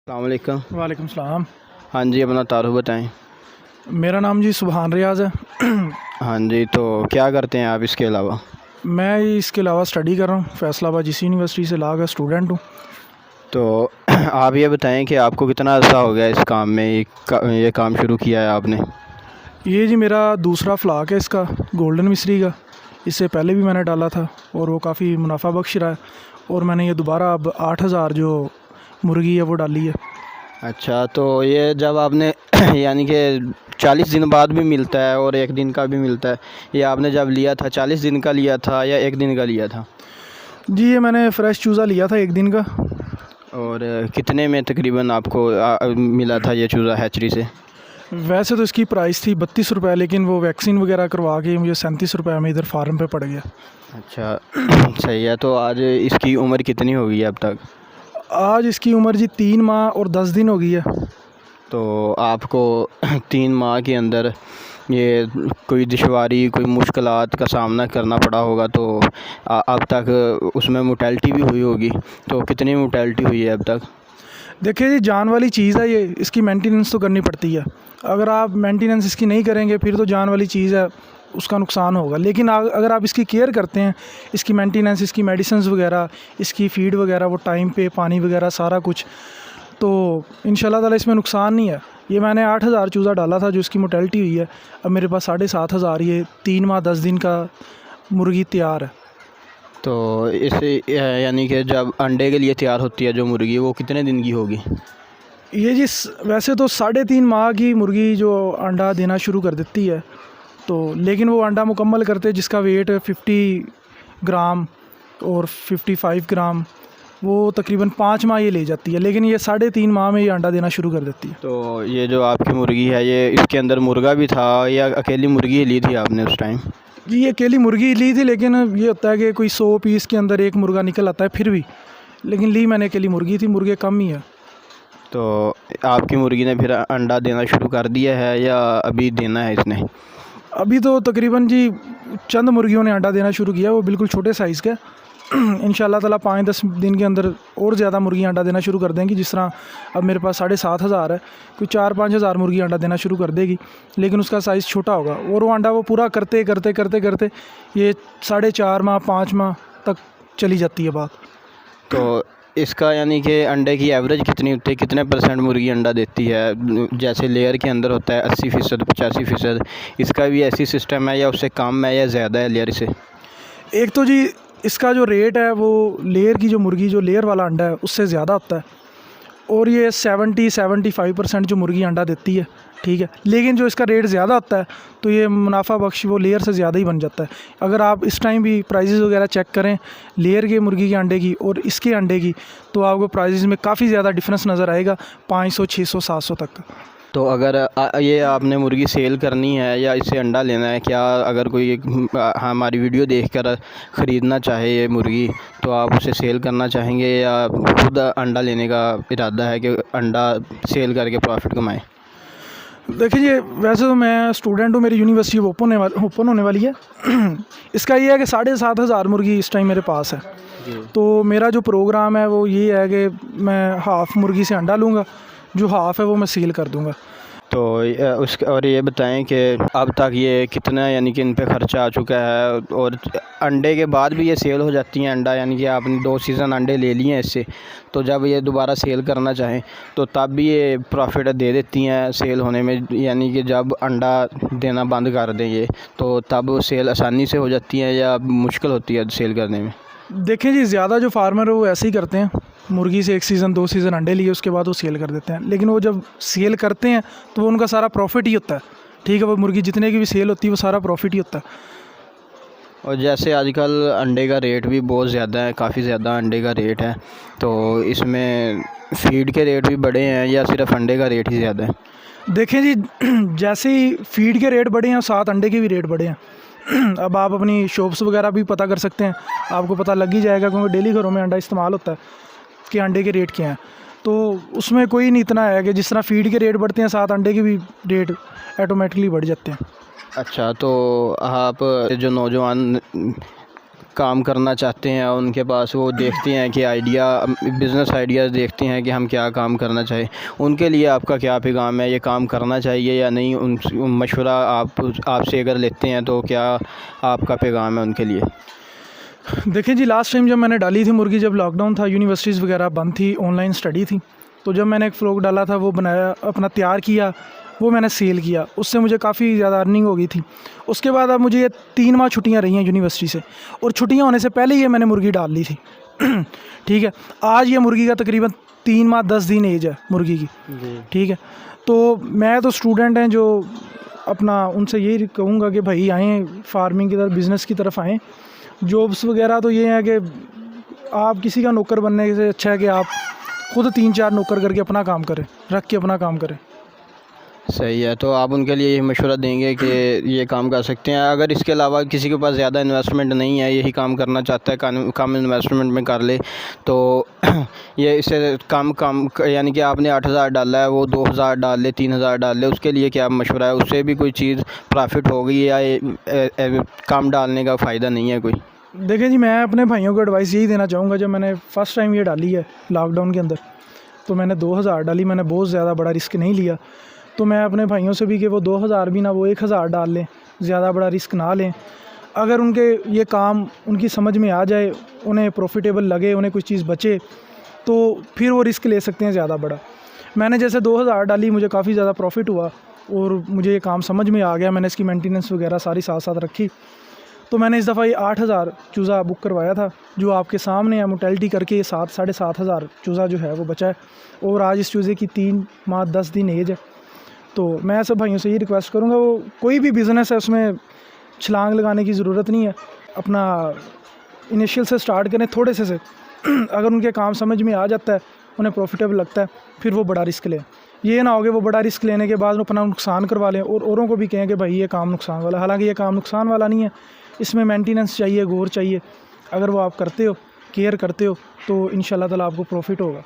अस्सलाम वालेकुम। वालेकुम सलाम। हाँ जी, अपना तारुफ बताएं। मेरा नाम जी सुबहान रियाज़ है। हाँ जी, तो क्या करते हैं आप इसके अलावा? मैं इसके अलावा स्टडी कर रहा हूँ, फैसलाबाद जिस यूनिवर्सिटी से लॉ का स्टूडेंट हूँ। तो आप ये बताएं कि आपको कितना अर्सा हो गया इस काम में, ये काम शुरू किया है आपने? ये जी मेरा दूसरा फ्लाक है इसका, गोल्डन मिस्री का। इससे पहले भी मैंने डाला था और वो काफ़ी मुनाफा बख्श रहा है, और मैंने ये दोबारा अब 8,000 जो मुर्गी है वो डाली है। अच्छा, तो ये जब आपने यानी कि 40 दिन बाद भी मिलता है और एक दिन का भी मिलता है, ये आपने जब लिया था 40 दिन का लिया था या एक दिन का लिया था? जी ये मैंने फ़्रेश चूज़ा लिया था एक दिन का। और कितने में तकरीबन आपको मिला था ये चूज़ा हैचरी से? वैसे तो इसकी प्राइस थी 32 रुपये, लेकिन वो वैक्सीन वगैरह करवा के मुझे 37 रुपये में इधर फार्म पे पड़ गया। अच्छा सही है। तो आज इसकी उम्र कितनी हो गई है अब तक? आज इसकी उम्र जी 3 माह और 10 दिन हो गई है। तो आपको 3 माह के अंदर ये कोई दुश्वारी, कोई मुश्किलात का सामना करना पड़ा होगा, तो अब तक उसमें मोर्टेलिटी भी हुई होगी, तो कितनी मोर्टेलिटी हुई है अब तक? देखिए जी, जान वाली चीज़ है ये, इसकी मेंटेनेंस तो करनी पड़ती है। अगर आप मेंटेनेंस इसकी नहीं करेंगे फिर तो जान वाली चीज़ है, उसका नुकसान होगा। लेकिन अगर आप इसकी केयर करते हैं, इसकी मेंटेनेंस, इसकी मेडिसिन्स वगैरह, इसकी फ़ीड वगैरह, वो टाइम पे पानी वगैरह सारा कुछ, तो इंशाल्लाह ताला इसमें नुकसान नहीं है। ये मैंने 8,000 चूज़ा डाला था जो इसकी मोर्टेलिटी हुई है। अब मेरे पास 7,500 ये 3 माह 10 दिन का मुर्गी तैयार है। तो इसे यानी कि जब अंडे के लिए तैयार होती है जो मुर्गी, वो कितने दिन की होगी? ये जी वैसे तो 3.5 माह की मुर्गी जो अंडा देना शुरू कर देती है, तो लेकिन वो अंडा मुकम्मल करते जिसका वेट 50 ग्राम और 55 ग्राम, वो तकरीबन 5 माह ये ले जाती है, लेकिन ये 3.5 माह में ये अंडा देना शुरू कर देती है। तो ये जो आपकी मुर्गी है, ये इसके अंदर मुर्गा भी था या अकेली मुर्गी ही ली थी आपने उस टाइम? ये अकेली मुर्गी ली थी, लेकिन ये होता है कि कोई 100 पीस के अंदर एक मुर्गा निकल आता है फिर भी, लेकिन ली मैंने अकेली मुर्गी थी, मुर्गे कम ही है। तो आपकी मुर्गी ने फिर अंडा देना शुरू कर दिया है या अभी देना है इसने? अभी तो तकरीबन जी चंद मुर्गियों ने अंडा देना शुरू किया, वो बिल्कुल छोटे साइज़ के। इंशाल्लाह ताला 5-10 दिन के अंदर और ज़्यादा मुर्गियाँ अंडा देना शुरू कर देंगी। जिस तरह अब मेरे पास 7,500 है, कोई 4-5 हज़ार मुर्गी अंडा देना शुरू कर देगी, लेकिन उसका साइज़ छोटा होगा, और वो अंडा वो पूरा करते करते करते करते ये 4.5 माह 5 माह तक चली जाती है बात। तो इसका यानी कि अंडे की एवरेज कितनी होती है, कितने % मुर्गी अंडा देती है? जैसे लेयर के अंदर होता है 80% 85%, इसका भी ऐसी सिस्टम है या उससे कम है या ज़्यादा है लेयर से? एक तो जी इसका जो रेट है वो लेयर की जो मुर्गी, जो लेयर वाला अंडा है उससे ज़्यादा होता है, और ये 70-75% जो मुर्गी अंडा देती है, ठीक है। लेकिन जो इसका रेट ज़्यादा होता है तो ये मुनाफा बख्श वो लेयर से ज़्यादा ही बन जाता है। अगर आप इस टाइम भी प्राइसेस वगैरह चेक करें लेयर के मुर्गी के अंडे की और इसके अंडे की, तो आपको प्राइसेस में काफ़ी ज़्यादा डिफरेंस नज़र आएगा, 500 600 700 तक का। तो अगर ये आपने मुर्गी सेल करनी है या इससे अंडा लेना है, क्या अगर कोई हमारी वीडियो देखकर ख़रीदना चाहे ये मुर्गी, तो आप उसे सेल करना चाहेंगे या खुद अंडा लेने का इरादा है कि अंडा सेल करके प्रॉफिट कमाएं? देखिए, वैसे तो मैं स्टूडेंट हूँ, मेरी यूनिवर्सिटी ओपन होने वाली है। इसका ये है कि 7,500 मुर्गी इस टाइम मेरे पास है। तो मेरा जो प्रोग्राम है वो ये है कि मैं हाफ़ मुर्गी से अंडा लूँगा, जो हाफ़ है वो मैं सेल कर दूँगा। तो और ये बताएं कि अब तक ये कितना यानी कि इन पे ख़र्चा आ चुका है, और अंडे के बाद भी ये सेल हो जाती हैं अंडा, यानी कि आपने 2 सीज़न अंडे ले लिए हैं इससे, तो जब ये दोबारा सेल करना चाहें तो तब भी ये प्रॉफिट दे देती हैं सेल होने में, यानी कि जब अंडा देना बंद कर दें ये, तो तब सेल आसानी से हो जाती है या मुश्किल होती है सेल करने में? देखें जी, ज़्यादा जो फार्मर है वो ऐसे ही करते हैं, मुर्गी से 1 सीज़न 2 सीज़न अंडे लिए उसके बाद वो सेल कर देते हैं, लेकिन वो जब सेल करते हैं तो वो उनका सारा प्रॉफिट ही होता है, ठीक है। वो मुर्गी जितने की भी सेल होती है वो सारा प्रॉफिट ही होता है। और जैसे आजकल अंडे का रेट भी बहुत ज़्यादा है, काफ़ी ज़्यादा अंडे का रेट है, तो इसमें फ़ीड के रेट भी बढ़े हैं या सिर्फ अंडे का रेट ही ज़्यादा है? देखें जी, जैसे ही फ़ीड के रेट बढ़े हैं साथ अंडे के भी रेट बढ़े हैं। अब आप अपनी शॉप्स वगैरह भी पता कर सकते हैं, आपको पता लग ही जाएगा, क्योंकि डेली घरों में अंडा इस्तेमाल होता है कि अंडे के रेट क्या हैं। तो उसमें कोई नहीं इतना है कि जिस तरह फ़ीड के रेट बढ़ते हैं साथ अंडे के भी रेट ऑटोमेटिकली बढ़ जाते हैं। अच्छा, तो आप जो नौजवान काम करना चाहते हैं, उनके पास वो देखते हैं कि आइडिया, बिज़नेस आइडियाज़ देखते हैं कि हम क्या काम करना चाहिए, उनके लिए आपका क्या पैगाम है? ये काम करना चाहिए या नहीं? उन मशवरा आपसे अगर लेते हैं तो क्या आपका पैगाम है उनके लिए? देखें जी, लास्ट टाइम जब मैंने डाली थी मुर्गी, जब लॉकडाउन था, यूनिवर्सिटीज़ वगैरह बंद थी, ऑनलाइन स्टडी थी, तो जब मैंने एक फ्लॉक डाला था, वो बनाया, अपना तैयार किया, वो मैंने सेल किया, उससे मुझे काफ़ी ज़्यादा अर्निंग हो गई थी। उसके बाद अब मुझे ये 3 माह छुट्टियाँ रही हैं यूनिवर्सिटी से, और छुट्टियाँ होने से पहले ये मैंने मुर्गी डाल ली थी। ठीक है, आज ये मुर्गी का तकरीबन 3 माह 10 दिन एज है मुर्गी की। ठीक है, तो मैं तो स्टूडेंट हैं जो अपना, उनसे यही कहूँगा कि भाई आएँ फार्मिंग की तरफ, बिज़नेस की तरफ आएँ। जॉब्स वगैरह तो ये है कि आप किसी का नौकर बनने से अच्छा है कि आप खुद 3-4 नौकर करके अपना काम करें, रख के अपना काम करें। सही है, तो आप उनके लिए यही मशवरा देंगे कि ये काम कर सकते हैं? अगर इसके अलावा किसी के पास ज़्यादा इन्वेस्टमेंट नहीं है, यही काम करना चाहता है, कम इन्वेस्टमेंट में कर ले, तो ये इससे कम यानी कि आपने 8,000 डाला है, वो 2,000 डाल ले, 3,000 डाल ले, उसके लिए क्या मशवरा है? उससे भी कोई चीज़ प्रॉफिट होगी या कम डालने का फ़ायदा नहीं है कोई? देखें जी, मैं अपने भाइयों को एडवाइस यही देना चाहूँगा, जब मैंने फ़र्स्ट टाइम ये डाली है लॉकडाउन के अंदर, तो मैंने 2,000 डाली, मैंने बहुत ज़्यादा बड़ा रिस्क नहीं लिया। तो मैं अपने भाइयों से भी कि वो 2,000 भी ना, वो 1,000 डाल लें, ज़्यादा बड़ा रिस्क ना लें। अगर उनके ये काम उनकी समझ में आ जाए, उन्हें प्रॉफिटेबल लगे, उन्हें कुछ चीज़ बचे, तो फिर वो रिस्क ले सकते हैं ज़्यादा बड़ा। मैंने जैसे 2,000 डाली, मुझे काफ़ी ज़्यादा प्रॉफिट हुआ और मुझे ये काम समझ में आ गया, मैंने इसकी मेंटेनेंस वगैरह सारी साथ साथ रखी। तो मैंने इस दफ़ा ये 8,000 चूज़ा बुक करवाया था, जो आपके सामने है, मोर्टेलिटी करके ये 7-7,500 चूज़ा जो है वो बचा है, और आज इस चूज़े की 3 माह 10 दिन एज है। तो मैं सब भाइयों से ये रिक्वेस्ट करूँगा, वो कोई भी बिज़नेस है उसमें छलांग लगाने की ज़रूरत नहीं है, अपना इनिशियल से स्टार्ट करें, थोड़े से अगर उनके काम समझ में आ जाता है, उन्हें प्रॉफिटेबल लगता है, फिर वो बड़ा रिस्क लें। ये ना हो कि वो बड़ा रिस्क लेने के बाद अपना नुकसान करवा लें और औरों को भी कहें कि भाई ये काम नुकसान वाला, हालांकि ये काम नुकसान वाला नहीं है, इसमें मेंटेनेंस चाहिए, गौर चाहिए। अगर वो आप करते हो, केयर करते हो, तो इंशाल्लाह ताला आपको प्रॉफिट होगा।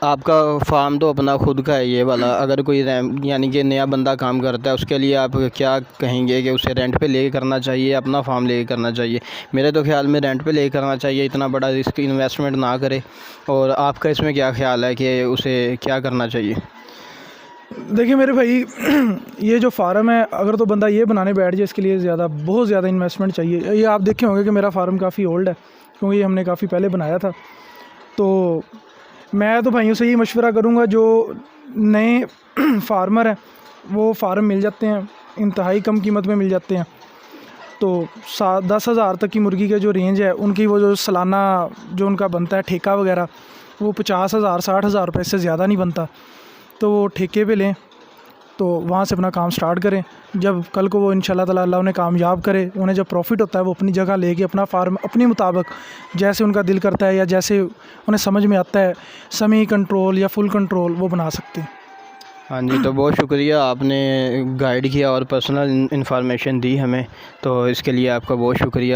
आपका फार्म तो अपना खुद का है ये वाला, अगर कोई यानी कि नया बंदा काम करता है, उसके लिए आप क्या कहेंगे कि उसे रेंट पे ले करना चाहिए, अपना फार्म ले करना चाहिए? मेरे तो ख्याल में रेंट पे ले करना चाहिए, इतना बड़ा रिस्क इन्वेस्टमेंट ना करे। और आपका इसमें क्या ख्याल है कि उसे क्या करना चाहिए? देखिए मेरे भाई, ये जो फार्म है, अगर तो बंदा ये बनाने बैठ जाए, इसके लिए बहुत ज़्यादा इन्वेस्टमेंट चाहिए। ये आप देखे होंगे कि मेरा फार्म काफ़ी ओल्ड है, क्योंकि ये हमने काफ़ी पहले बनाया था। तो मैं तो भाइयों से यही मशवरा करूँगा, जो नए फार्मर हैं, वो फार्म मिल जाते हैं, इंतहाई कम कीमत में मिल जाते हैं। तो 10,000 तक की मुर्गी के जो रेंज है, उनकी वो जो सालाना जो उनका बनता है ठेका वगैरह, वो 50,000 60,000 रुपये से ज़्यादा नहीं बनता। तो वो ठेके पे लें, तो वहाँ से अपना काम स्टार्ट करें। जब कल को वो इंशाल्लाह ताला अल्लाह उन्हें कामयाब करे, उन्हें जब प्रॉफिट होता है, वो अपनी जगह लेके अपना फार्म अपने मुताबिक, जैसे उनका दिल करता है या जैसे उन्हें समझ में आता है, सेमी कंट्रोल या फुल कंट्रोल, वो बना सकते हैं। हाँ जी, तो बहुत शुक्रिया, आपने गाइड किया और पर्सनल इन्फॉर्मेशन दी हमें, तो इसके लिए आपका बहुत शुक्रिया।